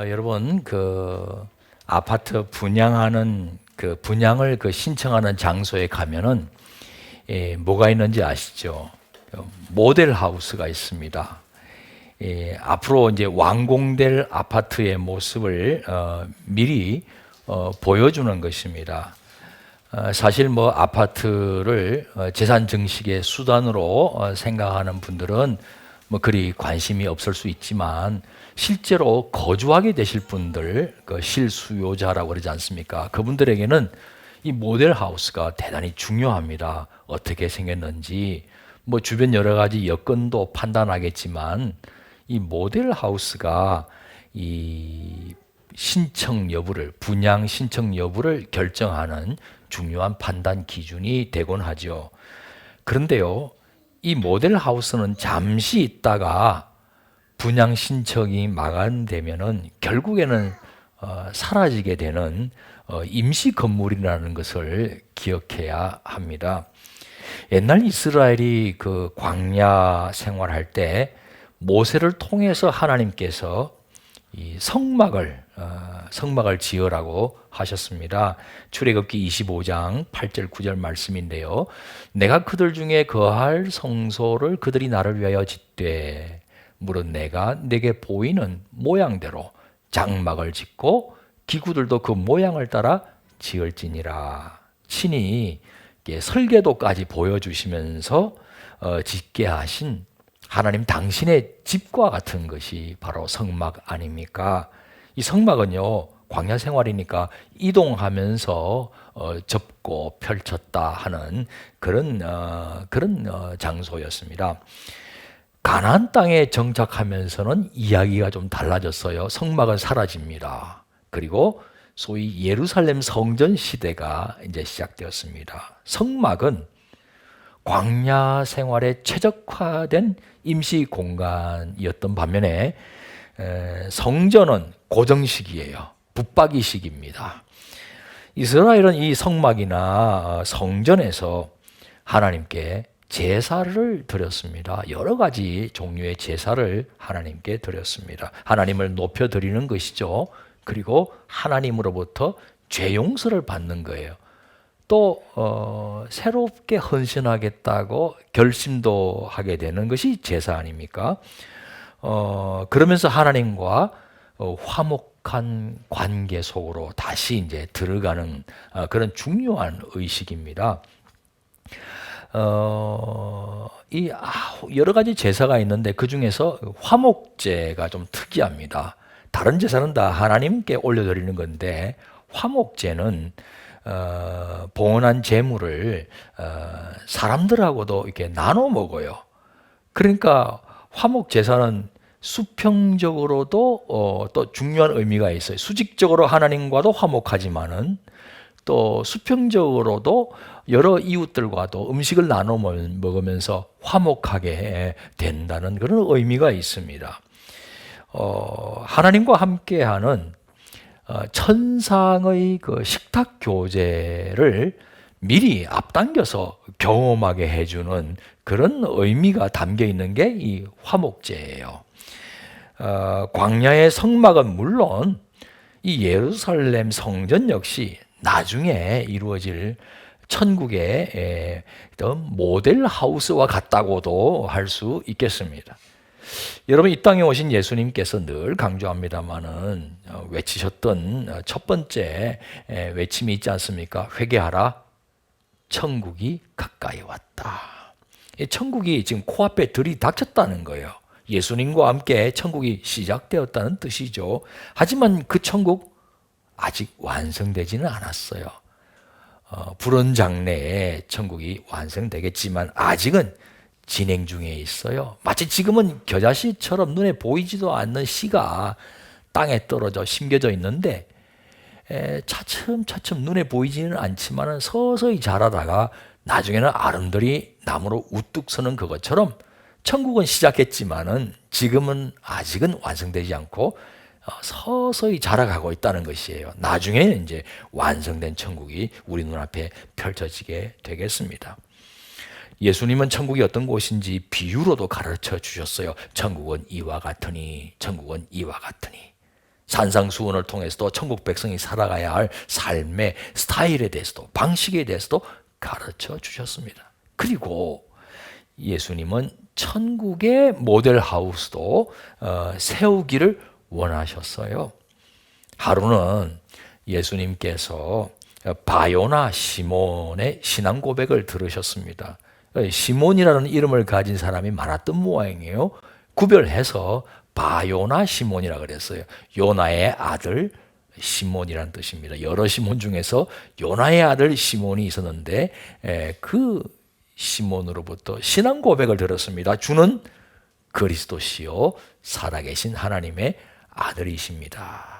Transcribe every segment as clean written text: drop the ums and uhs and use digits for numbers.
여러분 아파트 분양하는 분양을 신청하는 장소에 가면은 뭐가 있는지 아시죠? 모델 하우스가 있습니다. 앞으로 이제 완공될 아파트의 모습을 미리 보여주는 것입니다. 사실 아파트를 재산 증식의 수단으로 생각하는 분들은 그리 관심이 없을 수 있지만 실제로 거주하게 되실 분들, 실수요자라고 그러지 않습니까? 그분들에게는 이 모델 하우스가 대단히 중요합니다. 어떻게 생겼는지, 주변 여러 가지 여건도 판단하겠지만 이 모델 하우스가 이 신청 여부를, 분양 신청 여부를 결정하는 중요한 판단 기준이 되곤 하죠. 그런데요, 이 모델 하우스는 잠시 있다가 분양 신청이 마감되면은 결국에는 사라지게 되는 임시 건물이라는 것을 기억해야 합니다. 옛날 이스라엘이 광야 생활할 때 모세를 통해서 하나님께서 이 성막을 지으라고 하셨습니다. 출애굽기 25장 8절 9절 말씀인데요. 내가 그들 중에 거할 성소를 그들이 나를 위하여 짓되 물은 내가 내게 보이는 모양대로 장막을 짓고 기구들도 그 모양을 따라 지을지니라. 친히 설계도까지 보여주시면서 짓게 하신 하나님 당신의 집과 같은 것이 바로 성막 아닙니까? 이 성막은요, 광야 생활이니까 이동하면서 접고 펼쳤다 하는 그런 장소였습니다. 가나안 땅에 정착하면서는 이야기가 좀 달라졌어요. 성막은 사라집니다. 그리고 소위 예루살렘 성전 시대가 이제 시작되었습니다. 성막은 광야 생활에 최적화된 임시 공간이었던 반면에 성전은 고정식이에요. 붙박이식입니다. 이스라엘은 이 성막이나 성전에서 하나님께 제사를 드렸습니다. 여러 가지 종류의 제사를 하나님께 드렸습니다. 하나님을 높여드리는 것이죠. 그리고 하나님으로부터 죄 용서를 받는 거예요. 또 새롭게 헌신하겠다고 결심도 하게 되는 것이 제사 아닙니까? 그러면서 하나님과 화목한 관계 속으로 다시 이제 들어가는 그런 중요한 의식입니다. 여러 가지 제사가 있는데 그 중에서 화목제가 좀 특이합니다. 다른 제사는 다 하나님께 올려드리는 건데 화목제는 봉헌한 재물을 사람들하고도 이렇게 나눠 먹어요. 그러니까 화목 제사는 수평적으로도 또 중요한 의미가 있어요. 수직적으로 하나님과도 화목하지만은 또 수평적으로도 여러 이웃들과도 음식을 나눠 먹으면서 화목하게 된다는 그런 의미가 있습니다. 하나님과 함께하는 천상의 식탁 교제를 미리 앞당겨서 경험하게 해주는 그런 의미가 담겨 있는 게 이 화목제예요. 광야의 성막은 물론 이 예루살렘 성전 역시 나중에 이루어질 천국의 모델 하우스와 같다고도 할 수 있겠습니다. 여러분, 이 땅에 오신 예수님께서 늘 강조합니다마는 외치셨던 첫 번째 외침이 있지 않습니까? 회개하라, 천국이 가까이 왔다. 천국이 지금 코앞에 들이닥쳤다는 거예요. 예수님과 함께 천국이 시작되었다는 뜻이죠. 하지만 그 천국 아직 완성되지는 않았어요. 불온 장래에 천국이 완성되겠지만 아직은 진행 중에 있어요. 마치 지금은 겨자씨처럼 눈에 보이지도 않는 씨가 땅에 떨어져 심겨져 있는데 차츰차츰 눈에 보이지는 않지만 서서히 자라다가 나중에는 아름드리 나무로 우뚝 서는 그것처럼 천국은 시작했지만은 지금은 아직은 완성되지 않고 서서히 자라가고 있다는 것이에요. 나중에는 이제 완성된 천국이 우리 눈앞에 펼쳐지게 되겠습니다. 예수님은 천국이 어떤 곳인지 비유로도 가르쳐 주셨어요. 천국은 이와 같으니, 천국은 이와 같으니. 산상수훈을 통해서도 천국 백성이 살아가야 할 삶의 스타일에 대해서도 방식에 대해서도 가르쳐 주셨습니다. 그리고 예수님은 천국의 모델하우스도 세우기를 원하셨어요. 하루는 예수님께서 바요나 시몬의 신앙 고백을 들으셨습니다. 시몬이라는 이름을 가진 사람이 많았던 모양이에요. 구별해서 바요나 시몬이라 그랬어요. 요나의 아들 시몬이라는 뜻입니다. 여러 시몬 중에서 요나의 아들 시몬이 있었는데 그 시몬으로부터 신앙 고백을 들었습니다. 주는 그리스도시요 살아계신 하나님의 아들이십니다.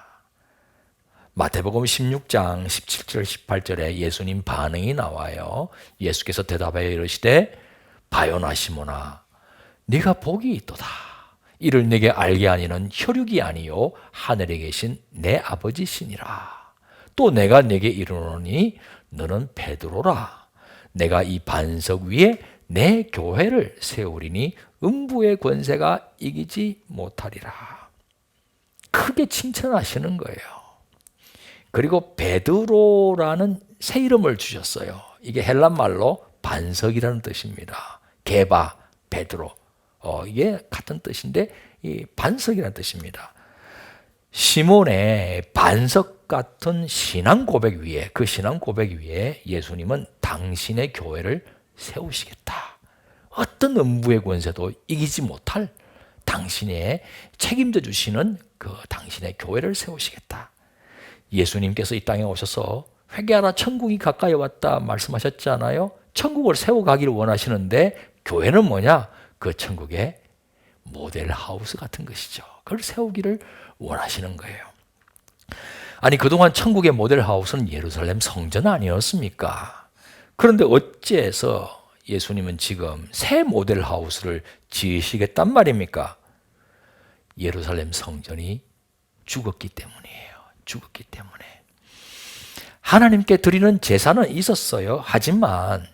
마태복음 16장 17절 18절에 예수님 반응이 나와요. 예수께서 대답하여 이르시되 바요나 시몬아 네가 복이 있도다. 이를 네게 알게 하니는 혈육이 아니요 하늘에 계신 내 아버지시니라. 또 내가 네게 이르노니 너는 베드로라. 내가 이 반석 위에 내 교회를 세우리니 음부의 권세가 이기지 못하리라. 크게 칭찬하시는 거예요. 그리고 베드로라는 새 이름을 주셨어요. 이게 헬란 말로 반석이라는 뜻입니다. 게바, 베드로. 이게 같은 뜻인데 이 반석이라는 뜻입니다. 시몬의 반석 같은 신앙 고백 위에, 그 신앙 고백 위에 예수님은 당신의 교회를 세우시겠다. 어떤 음부의 권세도 이기지 못할 당신의 책임져 주시는 그 당신의 교회를 세우시겠다. 예수님께서 이 땅에 오셔서 회개하라 천국이 가까이 왔다 말씀하셨잖아요. 천국을 세워가기를 원하시는데 교회는 뭐냐? 그 천국의 모델하우스 같은 것이죠. 그걸 세우기를 원하시는 거예요. 아니 그동안 천국의 모델하우스는 예루살렘 성전 아니었습니까? 그런데 어째서 예수님은 지금 새 모델하우스를 지으시겠단 말입니까? 예루살렘 성전이 죽었기 때문이에요. 죽었기 때문에. 하나님께 드리는 제사는 있었어요. 하지만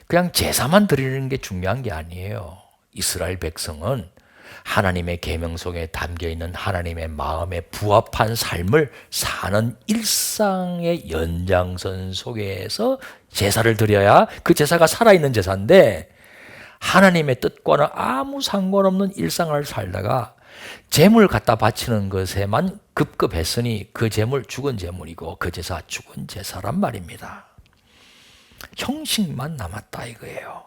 그냥 제사만 드리는 게 중요한 게 아니에요. 이스라엘 백성은 하나님의 계명 속에 담겨 있는 하나님의 마음에 부합한 삶을 사는 일상의 연장선 속에서 제사를 드려야 그 제사가 살아있는 제사인데 하나님의 뜻과는 아무 상관없는 일상을 살다가 제물 갖다 바치는 것에만 급급했으니 그 제물 죽은 제물이고 그 제사 죽은 제사란 말입니다. 형식만 남았다 이거예요.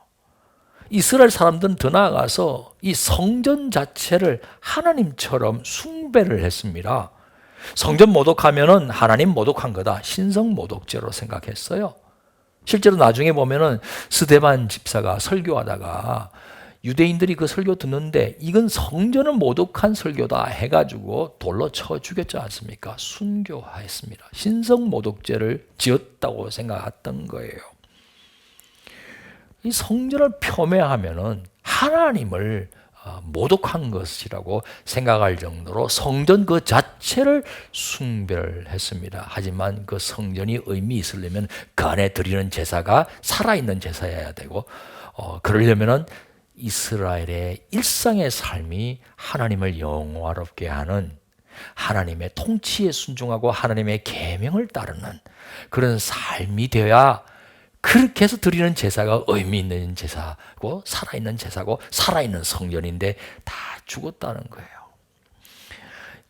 이스라엘 사람들은 더 나아가서 이 성전 자체를 하나님처럼 숭배를 했습니다. 성전 모독하면은 하나님 모독한 거다. 신성 모독죄로 생각했어요. 실제로 나중에 보면은 스데반 집사가 설교하다가 유대인들이 그 설교 듣는데 이건 성전을 모독한 설교다 해가지고 돌로 쳐 죽였지 않습니까? 순교하였습니다. 신성 모독죄를 지었다고 생각했던 거예요. 이 성전을 폄훼하면은 하나님을 모독한 것이라고 생각할 정도로 성전 그 자체를 숭배를 했습니다. 하지만 그 성전이 의미 있으려면 그 안에 드리는 제사가 살아있는 제사여야 되고 그러려면은 이스라엘의 일상의 삶이 하나님을 영화롭게 하는 하나님의 통치에 순종하고 하나님의 계명을 따르는 그런 삶이 되어야 그렇게 해서 드리는 제사가 의미 있는 제사고 살아있는 제사고 살아있는 성전인데 다 죽었다는 거예요.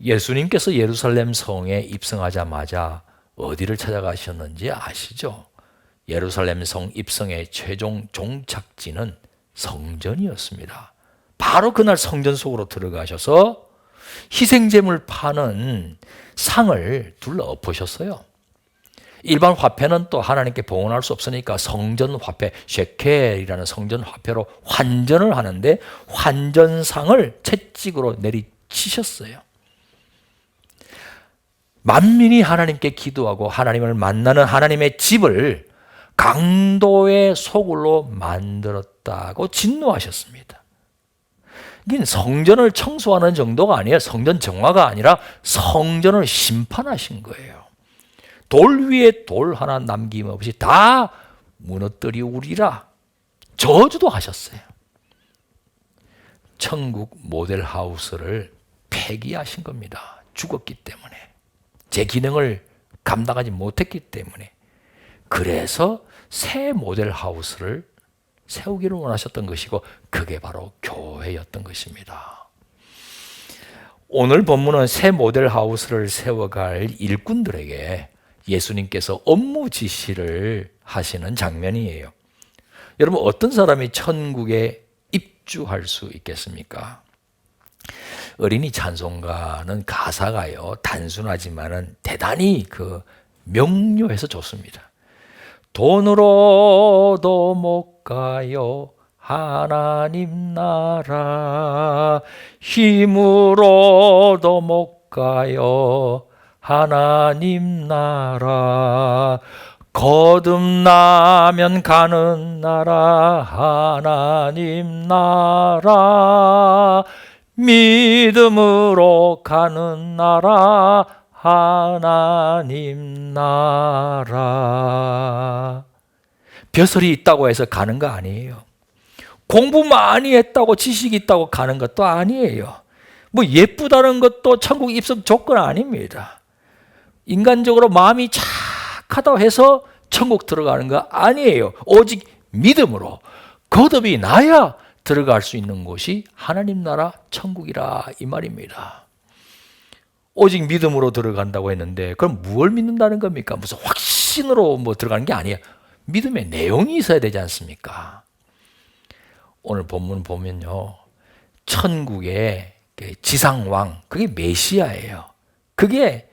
예수님께서 예루살렘 성에 입성하자마자 어디를 찾아가셨는지 아시죠? 예루살렘 성 입성의 최종 종착지는 성전이었습니다. 바로 그날 성전 속으로 들어가셔서 희생제물 파는 상을 둘러 엎으셨어요. 일반 화폐는 또 하나님께 봉헌할 수 없으니까 성전 화폐, 셰켈이라는 성전 화폐로 환전을 하는데 환전상을 채찍으로 내리치셨어요. 만민이 하나님께 기도하고 하나님을 만나는 하나님의 집을 강도의 소굴로 만들었다고 진노하셨습니다. 이게 성전을 청소하는 정도가 아니에요. 성전 정화가 아니라 성전을 심판하신 거예요. 돌 위에 돌 하나 남김없이 다 무너뜨리우리라 저주도 하셨어요. 천국 모델하우스를 폐기하신 겁니다. 죽었기 때문에, 제 기능을 감당하지 못했기 때문에, 그래서 새 모델 하우스를 세우기를 원하셨던 것이고, 그게 바로 교회였던 것입니다. 오늘 본문은 새 모델 하우스를 세워갈 일꾼들에게 예수님께서 업무 지시를 하시는 장면이에요. 여러분, 어떤 사람이 천국에 입주할 수 있겠습니까? 어린이 찬송가는 가사가요, 단순하지만은 대단히 명료해서 좋습니다. 돈으로도 못 가요 하나님 나라, 힘으로도 못 가요 하나님 나라, 거듭나면 가는 나라 하나님 나라, 믿음으로 가는 나라 하나님 나라. 벼슬이 있다고 해서 가는 거 아니에요. 공부 많이 했다고 지식이 있다고 가는 것도 아니에요. 뭐 예쁘다는 것도 천국 입성 조건 아닙니다. 인간적으로 마음이 착하다고 해서 천국 들어가는 거 아니에요. 오직 믿음으로 거듭이 나야 들어갈 수 있는 곳이 하나님 나라 천국이라 이 말입니다. 오직 믿음으로 들어간다고 했는데 그럼 무엇을 믿는다는 겁니까? 무슨 확신으로 들어가는 게 아니에요. 믿음의 내용이 있어야 되지 않습니까? 오늘 본문 보면요, 천국의 지상왕, 그게 메시아예요. 그게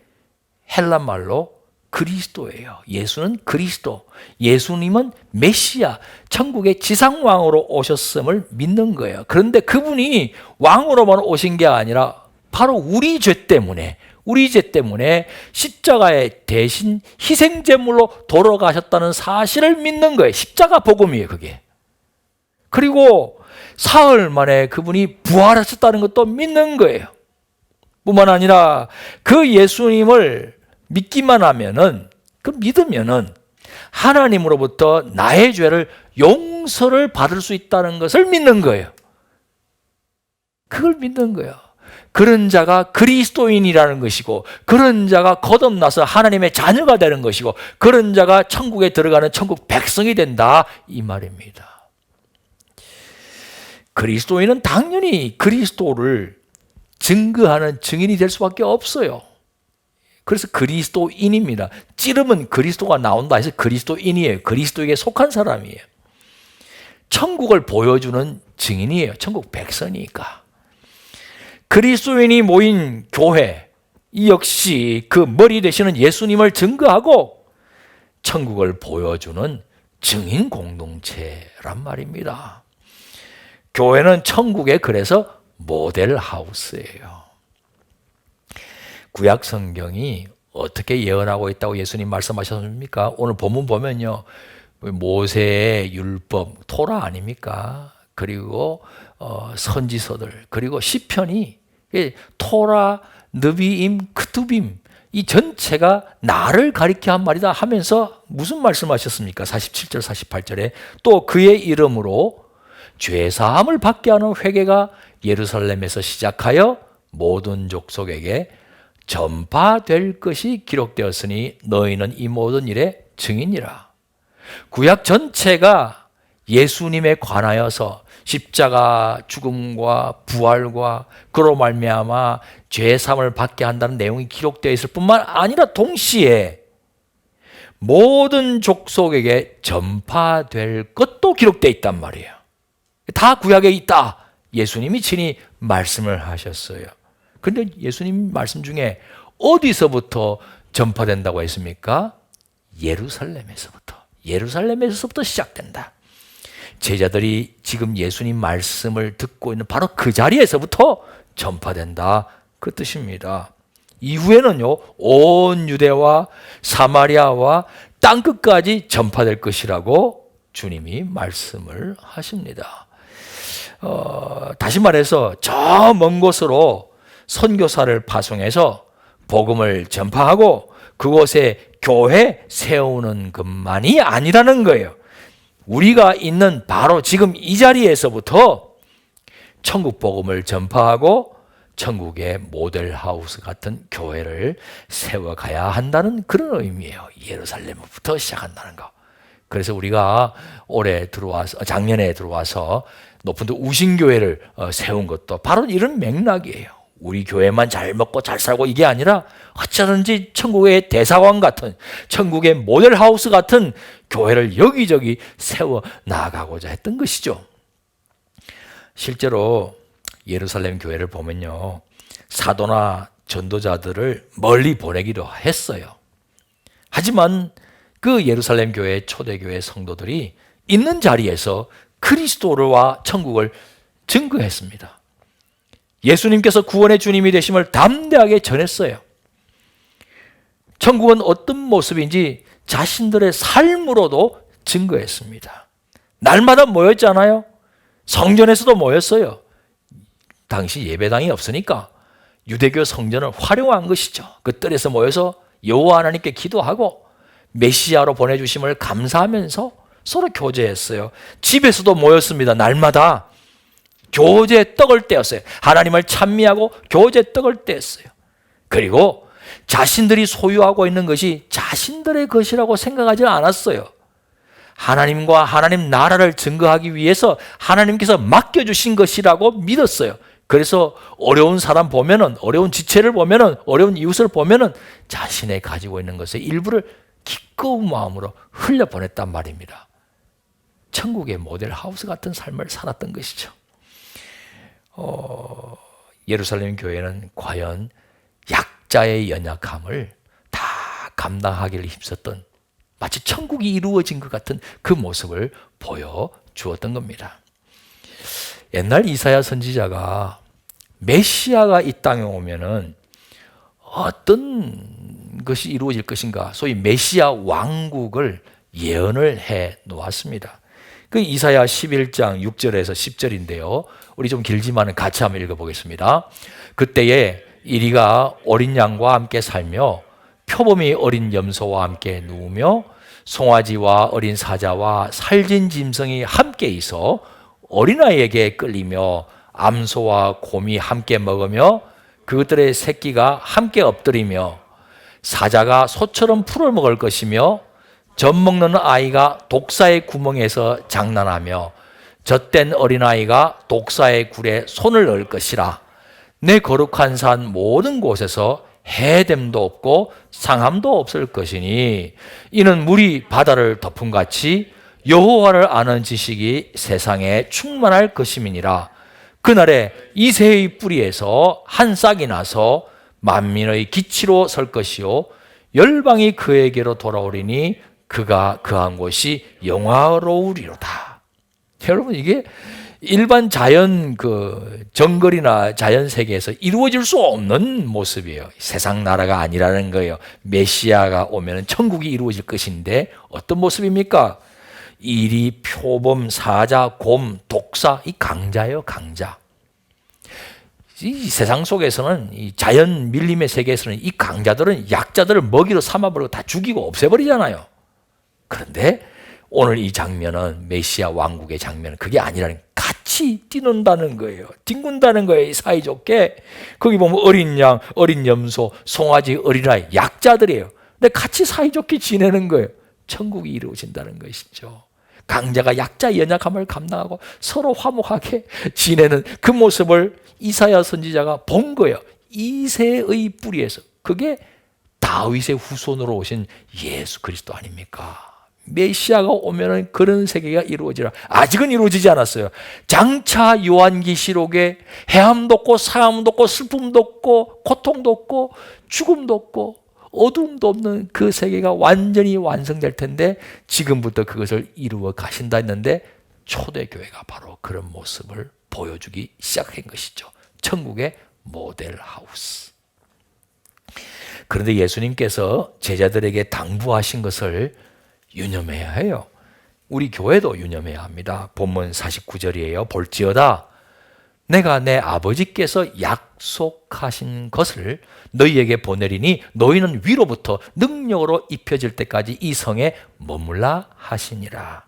헬라 말로 그리스도예요. 예수는 그리스도, 예수님은 메시아, 천국의 지상왕으로 오셨음을 믿는 거예요. 그런데 그분이 왕으로만 오신 게 아니라 바로 우리 죄 때문에 십자가에 대신 희생제물로 돌아가셨다는 사실을 믿는 거예요. 십자가 복음이에요, 그게. 그리고 사흘 만에 그분이 부활하셨다는 것도 믿는 거예요. 뿐만 아니라 그 예수님을 믿기만 하면은, 믿으면은 하나님으로부터 나의 죄를 용서를 받을 수 있다는 것을 믿는 거예요. 그걸 믿는 거예요. 그런 자가 그리스도인이라는 것이고, 그런 자가 거듭나서 하나님의 자녀가 되는 것이고, 그런 자가 천국에 들어가는 천국 백성이 된다 이 말입니다. 그리스도인은 당연히 그리스도를 증거하는 증인이 될 수밖에 없어요. 그래서 그리스도인입니다. 찌르면 그리스도가 나온다 해서 그리스도인이에요. 그리스도에게 속한 사람이에요. 천국을 보여주는 증인이에요. 천국 백성이니까. 그리스도인이 모인 교회, 이 역시 그 머리 되시는 예수님을 증거하고 천국을 보여주는 증인 공동체란 말입니다. 교회는 천국의 그래서 모델 하우스예요. 구약 성경이 어떻게 예언하고 있다고 예수님 말씀하셨습니까? 오늘 본문 보면요, 모세의 율법, 토라 아닙니까? 그리고 선지서들, 그리고 시편이 토라, 느비임, 크투빔, 이 전체가 나를 가리켜 한 말이다 하면서 무슨 말씀하셨습니까? 47절, 48절에 또 그의 이름으로 죄사함을 받게 하는 회개가 예루살렘에서 시작하여 모든 족속에게 전파될 것이 기록되었으니 너희는 이 모든 일의 증인이라. 구약 전체가 예수님에 관하여서 십자가 죽음과 부활과 그로 말미암아 죄사함을 받게 한다는 내용이 기록되어 있을 뿐만 아니라 동시에 모든 족속에게 전파될 것도 기록되어 있단 말이에요. 다 구약에 있다. 예수님이 친히 말씀을 하셨어요. 그런데 예수님 말씀 중에 어디서부터 전파된다고 했습니까? 예루살렘에서부터 시작된다. 제자들이 지금 예수님 말씀을 듣고 있는 바로 그 자리에서부터 전파된다, 그 뜻입니다. 이후에는요, 온 유대와 사마리아와 땅끝까지 전파될 것이라고 주님이 말씀을 하십니다. 다시 말해서 저 먼 곳으로 선교사를 파송해서 복음을 전파하고 그곳에 교회 세우는 것만이 아니라는 거예요. 우리가 있는 바로 지금 이 자리에서부터 천국 복음을 전파하고 천국의 모델하우스 같은 교회를 세워가야 한다는 그런 의미예요. 예루살렘부터 시작한다는 거. 그래서 우리가 작년에 들어와서 높은 데 우신교회를 세운 것도 바로 이런 맥락이에요. 우리 교회만 잘 먹고 잘 살고 이게 아니라 어쩌든지 천국의 대사관 같은, 천국의 모델하우스 같은 교회를 여기저기 세워 나가고자 했던 것이죠. 실제로 예루살렘 교회를 보면요, 사도나 전도자들을 멀리 보내기도 했어요. 하지만 그 예루살렘 교회 초대교회 성도들이 있는 자리에서 그리스도와 천국을 증거했습니다. 예수님께서 구원의 주님이 되심을 담대하게 전했어요. 천국은 어떤 모습인지 자신들의 삶으로도 증거했습니다. 날마다 모였잖아요. 성전에서도 모였어요. 당시 예배당이 없으니까 유대교 성전을 활용한 것이죠. 그 뜰에서 모여서 여호와 하나님께 기도하고 메시아로 보내주심을 감사하면서 서로 교제했어요. 집에서도 모였습니다. 날마다 교제 떡을 떼었어요. 하나님을 찬미하고 교제 떡을 떼었어요. 그리고 자신들이 소유하고 있는 것이 자신들의 것이라고 생각하지 않았어요. 하나님과 하나님 나라를 증거하기 위해서 하나님께서 맡겨주신 것이라고 믿었어요. 그래서 어려운 사람 보면은, 어려운 지체를 보면은, 어려운 이웃을 보면은 자신의 가지고 있는 것의 일부를 기꺼운 마음으로 흘려보냈단 말입니다. 천국의 모델 하우스 같은 삶을 살았던 것이죠. 예루살렘 교회는 과연 약자의 연약함을 다 감당하기를 힘썼던, 마치 천국이 이루어진 것 같은 그 모습을 보여주었던 겁니다. 옛날 이사야 선지자가 메시아가 이 땅에 오면은 어떤 것이 이루어질 것인가, 소위 메시아 왕국을 예언을 해 놓았습니다. 그 이사야 11장 6절에서 10절인데요. 우리 좀 길지만 같이 한번 읽어보겠습니다. 그때에 이리가 어린 양과 함께 살며 표범이 어린 염소와 함께 누우며 송아지와 어린 사자와 살진 짐승이 함께 있어 어린아이에게 끌리며 암소와 곰이 함께 먹으며 그것들의 새끼가 함께 엎드리며 사자가 소처럼 풀을 먹을 것이며 젖 먹는 아이가 독사의 구멍에서 장난하며 젖된 어린아이가 독사의 굴에 손을 넣을 것이라. 내 거룩한 산 모든 곳에서 해됨도 없고 상함도 없을 것이니 이는 물이 바다를 덮음같이 여호와를 아는 지식이 세상에 충만할 것임이니라. 그날에 이새의 뿌리에서 한 싹이 나서 만민의 기치로 설 것이요 열방이 그에게로 돌아오리니 그가 거한 곳이 영화로우리로다. 여러분, 이게 일반 자연 정글이나 자연 세계에서 이루어질 수 없는 모습이에요. 세상 나라가 아니라는 거예요. 메시아가 오면 천국이 이루어질 것인데 어떤 모습입니까? 이리, 표범, 사자, 곰, 독사, 이 강자예요, 강자. 이 세상 속에서는, 이 자연 밀림의 세계에서는 이 강자들은 약자들을 먹이로 삼아버리고 다 죽이고 없애버리잖아요. 그런데 오늘 이 장면은, 메시아 왕국의 장면은 그게 아니라는, 같이 뛰는다는 거예요. 뒹군다는 거예요, 사이좋게. 거기 보면 어린 양, 어린 염소, 송아지, 어린아이, 약자들이에요. 근데 같이 사이좋게 지내는 거예요. 천국이 이루어진다는 것이죠. 강자가 약자의 연약함을 감당하고 서로 화목하게 지내는 그 모습을 이사야 선지자가 본 거예요. 이새의 뿌리에서. 그게 다윗의 후손으로 오신 예수 그리스도 아닙니까? 메시아가 오면은 그런 세계가 이루어지라. 아직은 이루어지지 않았어요. 장차 요한계시록에 해함도 없고 상함도 없고 슬픔도 없고 고통도 없고 죽음도 없고 어둠도 없는 그 세계가 완전히 완성될 텐데 지금부터 그것을 이루어 가신다 했는데 초대교회가 바로 그런 모습을 보여주기 시작한 것이죠. 천국의 모델하우스. 그런데 예수님께서 제자들에게 당부하신 것을 유념해야 해요. 우리 교회도 유념해야 합니다. 본문 49절이에요. 볼지어다 내가 내 아버지께서 약속하신 것을 너희에게 보내리니 너희는 위로부터 능력으로 입혀질 때까지 이 성에 머물라 하시니라.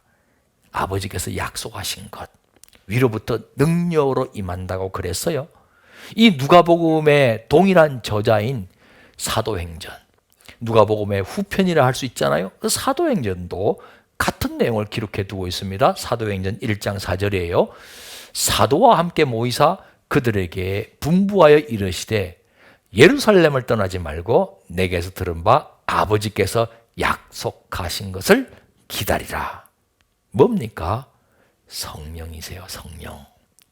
아버지께서 약속하신 것, 위로부터 능력으로 임한다고 그랬어요. 이 누가복음의 동일한 저자인 사도행전, 누가복음의 후편이라 할 수 있잖아요. 그 사도행전도 같은 내용을 기록해 두고 있습니다. 사도행전 1장 4절이에요. 사도와 함께 모이사 그들에게 분부하여 이르시되 예루살렘을 떠나지 말고 내게서 들은 바 아버지께서 약속하신 것을 기다리라. 뭡니까? 성령이세요, 성령.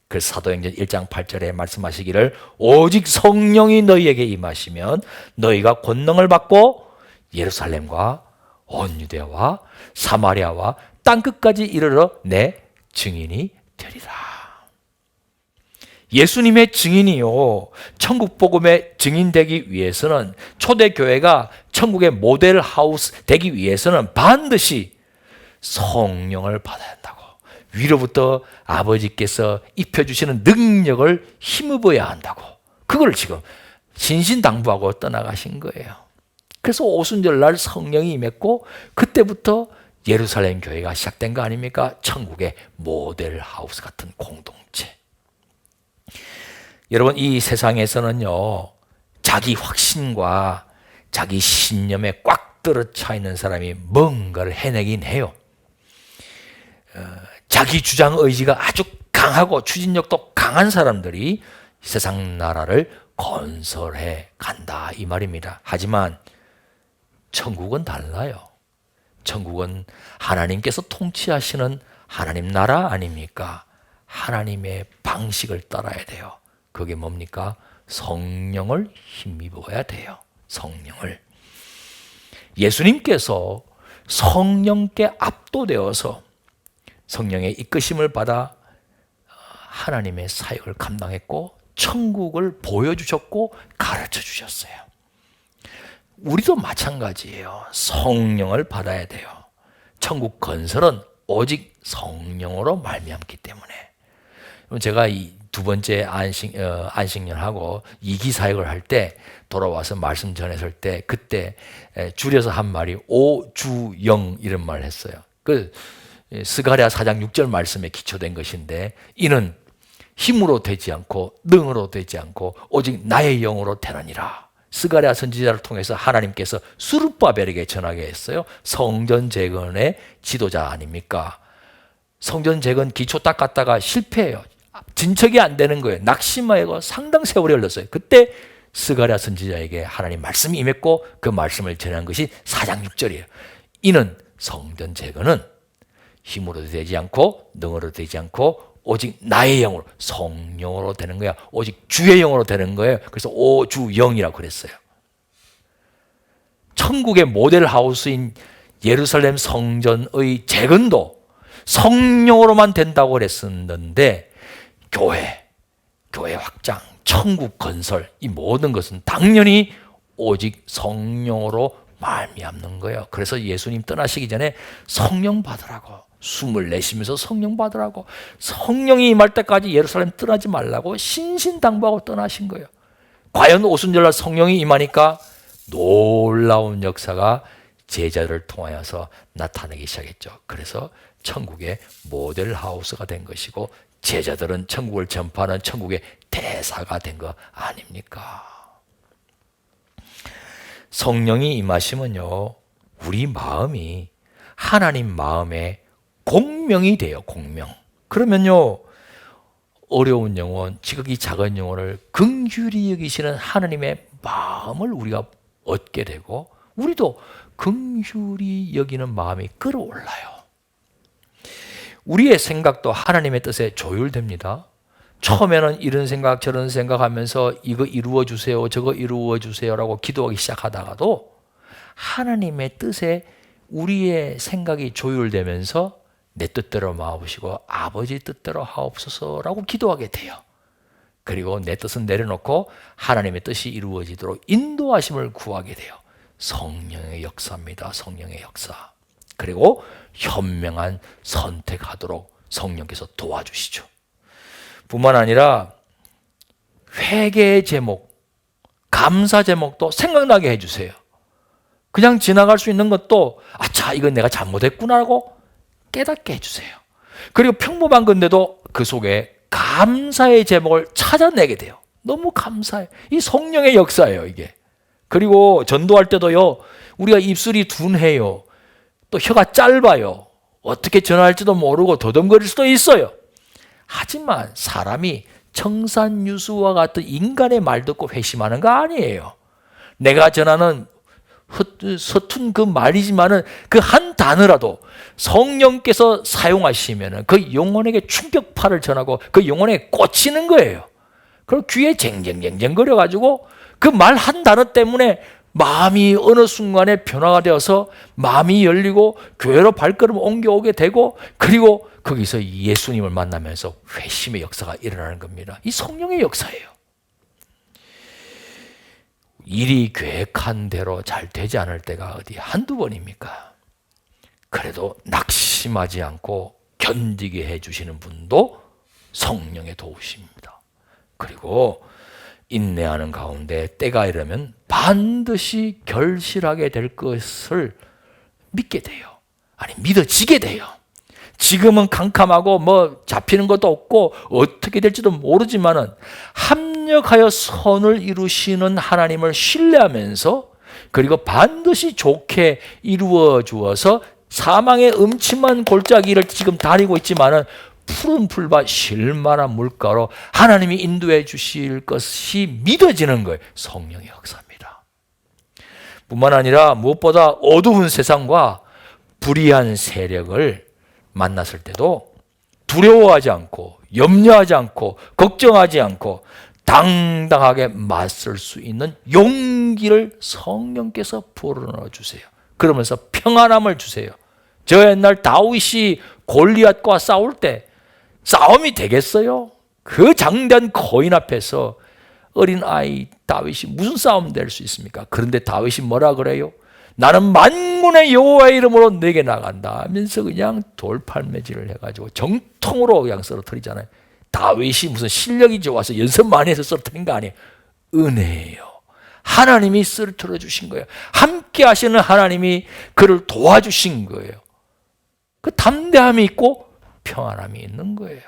그래서 사도행전 1장 8절에 말씀하시기를 오직 성령이 너희에게 임하시면 너희가 권능을 받고 예루살렘과 온 유대와 사마리아와 땅끝까지 이르러 내 증인이 되리라. 예수님의 증인이요, 천국 복음의 증인 되기 위해서는, 초대교회가 천국의 모델 하우스 되기 위해서는 반드시 성령을 받아야 한다고. 위로부터 아버지께서 입혀주시는 능력을 힘입어야 한다고. 그걸 지금 신신당부하고 떠나가신 거예요. 그래서 오순절날 성령이 임했고 그때부터 예루살렘 교회가 시작된 거 아닙니까? 천국의 모델 하우스 같은 공동체. 여러분, 이 세상에서는요, 자기 확신과 자기 신념에 꽉 들어차 있는 사람이 뭔가를 해내긴 해요. 자기 주장 의지가 아주 강하고 추진력도 강한 사람들이 세상 나라를 건설해 간다, 이 말입니다. 하지만 천국은 달라요. 천국은 하나님께서 통치하시는 하나님 나라 아닙니까? 하나님의 방식을 따라야 돼요. 그게 뭡니까? 성령을 힘입어야 돼요. 성령을. 예수님께서 성령께 압도되어서 성령의 이끄심을 받아 하나님의 사역을 감당했고 천국을 보여주셨고 가르쳐 주셨어요. 우리도 마찬가지예요. 성령을 받아야 돼요. 천국 건설은 오직 성령으로 말미암기 때문에. 제가 이 두 번째 안식년하고 2기 사역을 할 때 돌아와서 말씀 전했을 때 그때 줄여서 한 말이 오주영 이런 말을 했어요. 그 스가랴 4장 6절 말씀에 기초된 것인데, 이는 힘으로 되지 않고 능으로 되지 않고 오직 나의 영으로 되느니라. 스가랴 선지자를 통해서 하나님께서 스룹바벨에게 전하게 했어요. 성전 재건의 지도자 아닙니까? 성전 재건 기초 닦았다가 실패해요. 진척이 안 되는 거예요. 낙심하고 상당 세월이 흘렀어요. 그때 스가랴 선지자에게 하나님 말씀이 임했고 그 말씀을 전한 것이 4장 6절이에요. 이는 성전 재건은 힘으로 되지 않고 능으로 되지 않고 오직 나의 영으로, 성령으로 되는 거야. 오직 주의 영으로 되는 거예요. 그래서 오주영이라고 그랬어요. 천국의 모델 하우스인 예루살렘 성전의 재건도 성령으로만 된다고 그랬었는데, 교회 확장, 천국 건설, 이 모든 것은 당연히 오직 성령으로 말미암는 거예요. 그래서 예수님 떠나시기 전에 성령 받으라고, 숨을 내쉬면서 성령 받으라고, 성령이 임할 때까지 예루살렘 떠나지 말라고 신신당부하고 떠나신 거예요. 과연 오순절날 성령이 임하니까 놀라운 역사가 제자들을 통하여서 나타나기 시작했죠. 그래서 천국의 모델 하우스가 된 것이고 제자들은 천국을 전파하는 천국의 대사가 된 거 아닙니까? 성령이 임하시면요, 우리 마음이 하나님 마음의 공명이 돼요. 공명. 그러면요, 어려운 영혼, 지극히 작은 영혼을 긍휼히 여기시는 하나님의 마음을 우리가 얻게 되고 우리도 긍휼히 여기는 마음이 끌어올라요. 우리의 생각도 하나님의 뜻에 조율됩니다. 처음에는 이런 생각 저런 생각하면서 이거 이루어 주세요, 저거 이루어 주세요라고 기도하기 시작하다가도 하나님의 뜻에 우리의 생각이 조율되면서 내 뜻대로 마옵시고 아버지 뜻대로 하옵소서라고 기도하게 돼요. 그리고 내 뜻은 내려놓고 하나님의 뜻이 이루어지도록 인도하심을 구하게 돼요. 성령의 역사입니다. 성령의 역사. 그리고 현명한 선택하도록 성령께서 도와주시죠. 뿐만 아니라 회개의 제목, 감사 제목도 생각나게 해주세요. 그냥 지나갈 수 있는 것도 아차, 이건 내가 잘못했구나라고 깨닫게 해주세요. 그리고 평범한 건데도 그 속에 감사의 제목을 찾아내게 돼요. 너무 감사해요. 이 성령의 역사예요, 이게. 그리고 전도할 때도요, 우리가 입술이 둔해요. 또 혀가 짧아요. 어떻게 전화할지도 모르고 더듬거릴 수도 있어요. 하지만 사람이 청산유수와 같은 인간의 말 듣고 회심하는 거 아니에요. 내가 전하는 서툰 그 말이지만은 그 한 단어라도 성령께서 사용하시면은 그 영혼에게 충격파를 전하고 그 영혼에 꽂히는 거예요. 그럼 귀에 쟁쟁쟁쟁 거려가지고 그 말 한 단어 때문에 마음이 어느 순간에 변화가 되어서 마음이 열리고 교회로 발걸음 옮겨오게 되고, 그리고 거기서 예수님을 만나면서 회심의 역사가 일어나는 겁니다. 이 성령의 역사예요. 일이 계획한 대로 잘 되지 않을 때가 어디 한두 번입니까? 그래도 낙심하지 않고 견디게 해주시는 분도 성령의 도우심입니다. 그리고 인내하는 가운데 때가 이르면 반드시 결실하게 될 것을 믿게 돼요. 아니, 믿어지게 돼요. 지금은 캄캄하고 뭐 잡히는 것도 없고 어떻게 될지도 모르지만은 합력하여 선을 이루시는 하나님을 신뢰하면서, 그리고 반드시 좋게 이루어 주어서 사망의 음침한 골짜기를 지금 다니고 있지만은 푸른 풀밭 쉴만한 물가로 하나님이 인도해 주실 것이 믿어지는 거예요. 성령의 역사입니다. 뿐만 아니라 무엇보다 어두운 세상과 불의한 세력을 만났을 때도 두려워하지 않고 염려하지 않고 걱정하지 않고 당당하게 맞설 수 있는 용기를 성령께서 불어넣어 주세요. 그러면서 평안함을 주세요. 저 옛날 다윗이 골리앗과 싸울 때 싸움이 되겠어요? 그 장대한 거인 앞에서 어린 아이 다윗이 무슨 싸움 될 수 있습니까? 그런데 다윗이 뭐라 그래요? 나는 만군의 여호와의 이름으로 내게 나간다 하면서 그냥 돌팔매질을 해가지고 정통으로 그냥 쓰러뜨리잖아요. 다윗이 무슨 실력이 좋아서 연습 많이 해서 쓰러뜨린 거 아니에요. 은혜예요. 하나님이 쓰러뜨려 주신 거예요. 함께 하시는 하나님이 그를 도와주신 거예요. 그 담대함이 있고 평안함이 있는 거예요.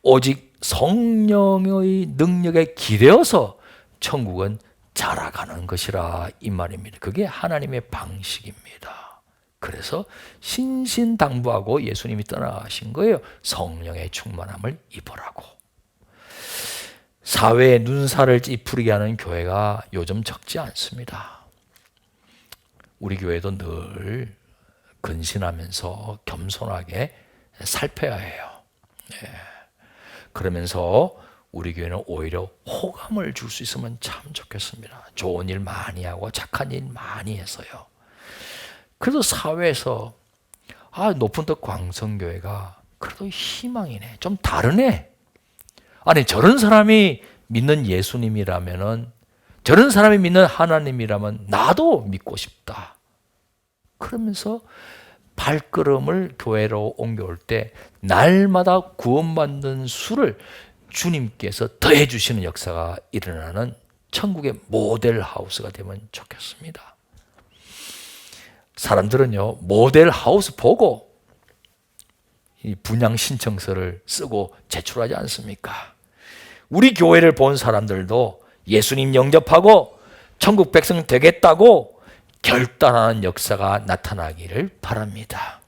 오직 성령의 능력에 기대어서 천국은 자라가는 것이라 이 말입니다. 그게 하나님의 방식입니다. 그래서 신신당부하고 예수님이 떠나가신 거예요. 성령의 충만함을 입으라고. 사회에 눈살을 찌푸리게 하는 교회가 요즘 적지 않습니다. 우리 교회도 늘 근신하면서 겸손하게 살펴야 해요. 그러면서 우리 교회는 오히려 호감을 줄 수 있으면 참 좋겠습니다. 좋은 일 많이 하고 착한 일 많이 해서요. 그래도 사회에서 높은 뜻 광성교회가 그래도 희망이네, 좀 다르네. 아니, 저런 사람이 믿는 예수님이라면은, 저런 사람이 믿는 하나님이라면 나도 믿고 싶다. 그러면서 발걸음을 교회로 옮겨올 때 날마다 구원받는 수를 주님께서 더해 주시는 역사가 일어나는 천국의 모델 하우스가 되면 좋겠습니다. 사람들은요, 모델 하우스 보고 이 분양 신청서를 쓰고 제출하지 않습니까? 우리 교회를 본 사람들도 예수님 영접하고 천국 백성 되겠다고 결단하는 역사가 나타나기를 바랍니다.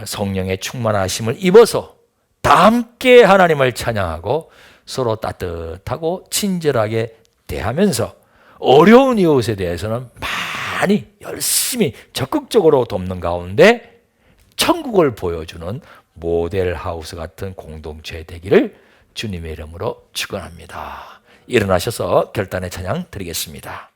성령의 충만하심을 입어서 다 함께 하나님을 찬양하고 서로 따뜻하고 친절하게 대하면서 어려운 이웃에 대해서는 많이 열심히 적극적으로 돕는 가운데 천국을 보여주는 모델 하우스 같은 공동체 되기를 주님의 이름으로 축원합니다. 일어나셔서 결단의 찬양 드리겠습니다.